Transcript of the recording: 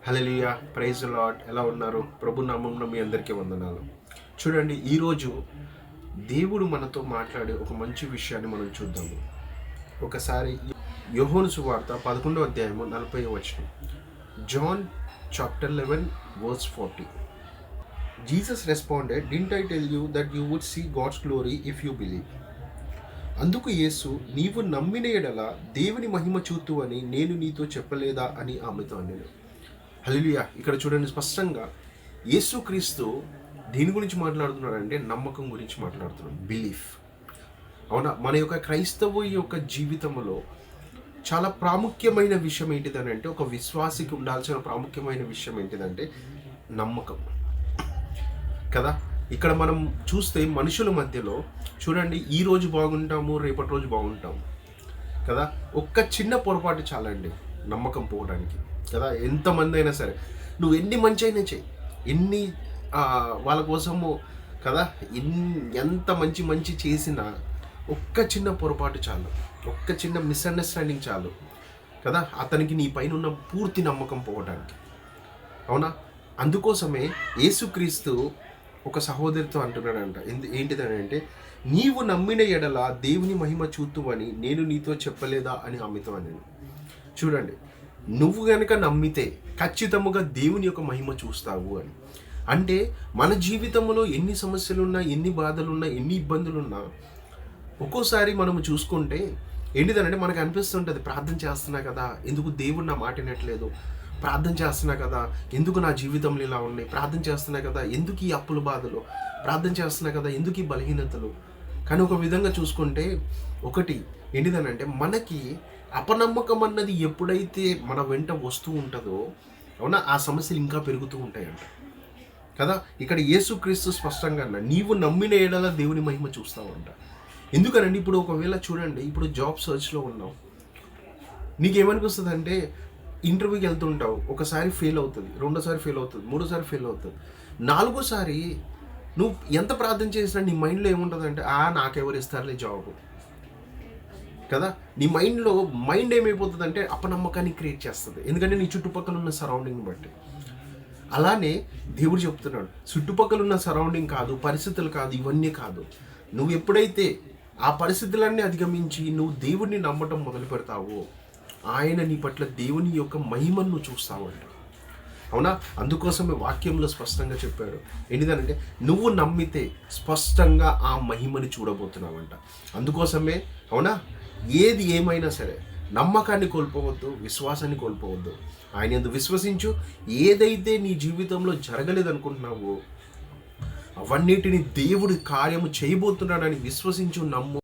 Hallelujah, praise the lord. ఎలా ఉన్నారు? ప్రభు నామమున మీ అందరికీ వందనాలు. చూడండి, ఈరోజు దేవుడు మనతో మాట్లాడే ఒక మంచి విషయాన్ని మనం చూద్దాము. ఒకసారి యోహాను సువార్త 11వ అధ్యాయము 40వ వచనం. John chapter 11 verse 40. Jesus responded, "Didn't I tell you that you would see God's glory if you believe?" అందుకు యేసు, "నీవు నమ్మిన ఎడల దేవుని మహిమ చూతు అని నేను నీతో చెప్పలేదా" అని ఆమెతో అన్నాడు. హల్లెలూయా. ఇక్కడ చూడండి, స్పష్టంగా యేసుక్రీస్తు దేని గురించి మాట్లాడుతున్నాడంటే నమ్మకం గురించి మాట్లాడుతున్నాడు, బిలీఫ్. అవునా? మన యొక్క క్రైస్తవ యొక్క జీవితంలో చాలా ప్రాముఖ్యమైన విషయం ఏంటిదనంటే, ఒక విశ్వాసికి ఉండాల్సిన ప్రాముఖ్యమైన విషయం ఏంటిదంటే నమ్మకం కదా. ఇక్కడ మనం చూస్తే మనుషుల మధ్యలో చూడండి, ఈ రోజు బాగుంటాము, రేపటి రోజు బాగుంటాము కదా. ఒక్క చిన్న పొరపాటు చాలండి నమ్మకం పోవడానికి కదా. ఎంతమంది అయినా సరే, నువ్వు ఎన్ని మంచి అయినా చెయ్యి, ఎన్ని వాళ్ళ కోసము కదా, ఎంత మంచి చేసినా ఒక్క చిన్న పొరపాటు చాలు, ఒక్క చిన్న మిస్అండర్స్టాండింగ్ చాలు కదా, అతనికి నీ పైన ఉన్న పూర్తి నమ్మకం పోవడానికి. అవునా? అందుకోసమే యేసుక్రీస్తు ఒక సహోదరితో అంటున్నాడంట, ఏంటిదనంటే, "నీవు నమ్మిన ఎడల దేవుని మహిమ చూతువని నేను నీతో చెప్పలేదా" అని ఆమెతో అన్నాడు. చూడండి, నువ్వు గనక నమ్మితే ఖచ్చితముగా దేవుని యొక్క మహిమ చూస్తావు అని. అంటే మన జీవితంలో ఎన్ని సమస్యలున్నా, ఎన్ని బాధలున్నా, ఎన్ని ఇబ్బందులున్నా, ఒక్కోసారి మనము చూసుకుంటే ఏంటిదనంటే మనకు అనిపిస్తుంటుంది, ప్రార్థన చేస్తున్నా కదా, ఎందుకు దేవుడు నా మాట వినట్లేదు, ప్రార్థన చేస్తున్నా కదా, ఎందుకు నా జీవితంలో ఇలా ఉన్నాయి, ప్రార్థన చేస్తున్నా కదా, ఎందుకు ఈ అప్పుల బాధలు, ప్రార్థన చేస్తున్నా కదా, ఎందుకు ఈ బలహీనతలు. కానీ ఒక విధంగా చూసుకుంటే ఒకటి ఏంటిదనంటే, మనకి అపనమ్మకం అన్నది ఎప్పుడైతే మన వెంట వస్తూ ఉంటుందో, అవునా, ఆ సమస్యలు ఇంకా పెరుగుతూ ఉంటాయంట కదా. ఇక్కడ యేసుక్రీస్తు స్పష్టంగా అన్న, "నీవు నమ్మిన ఏడల దేవుని మహిమ చూస్తావంట." ఎందుకనండి, ఇప్పుడు ఒకవేళ చూడండి, ఇప్పుడు జాబ్ సర్చ్లో ఉన్నావు, నీకేమనిపిస్తుంది అంటే, ఇంటర్వ్యూకి వెళ్తుంటావు, ఒకసారి ఫెయిల్ అవుతుంది, రెండోసారి ఫెయిల్ అవుతుంది, మూడోసారి ఫెయిల్ అవుతుంది, నాలుగోసారి నువ్వు ఎంత ప్రార్థన చేసినా నీ మైండ్లో ఏముంటుంది అంటే, నాకెవరు ఇస్తారులే జాబు కదా. నీ మైండ్ ఏమైపోతుంది అంటే అపనమ్మకాన్ని క్రియేట్ చేస్తుంది, ఎందుకంటే నీ చుట్టుపక్కల ఉన్న సరౌండింగ్ని బట్టి. అలానే దేవుడు చెప్తున్నాడు, చుట్టుపక్కల ఉన్న సరౌండింగ్ కాదు, పరిస్థితులు కాదు, ఇవన్నీ కాదు, నువ్వు ఎప్పుడైతే ఆ పరిస్థితులన్నీ అధిగమించి నువ్వు దేవుడిని నమ్మటం మొదలు పెడతావో, ఆయన నీ పట్ల దేవుని యొక్క మహిమను నువ్వు చూస్తావంట. అవునా? అందుకోసమే వాక్యంలో స్పష్టంగా చెప్పాడు, ఏంటిదనంటే, నువ్వు నమ్మితే స్పష్టంగా ఆ మహిమని చూడబోతున్నావంట. అందుకోసమే, అవునా, ఏది ఏమైనా సరే నమ్మకాన్ని కోల్పోవద్దు, విశ్వాసాన్ని కోల్పోవద్దు. ఆయన యందు విశ్వసించు. ఏదైతే నీ జీవితంలో జరగలేదనుకుంటున్నావో అవన్నిటిని దేవుడి కార్యము చేయబోతున్నాడని విశ్వసించు, నమ్ము.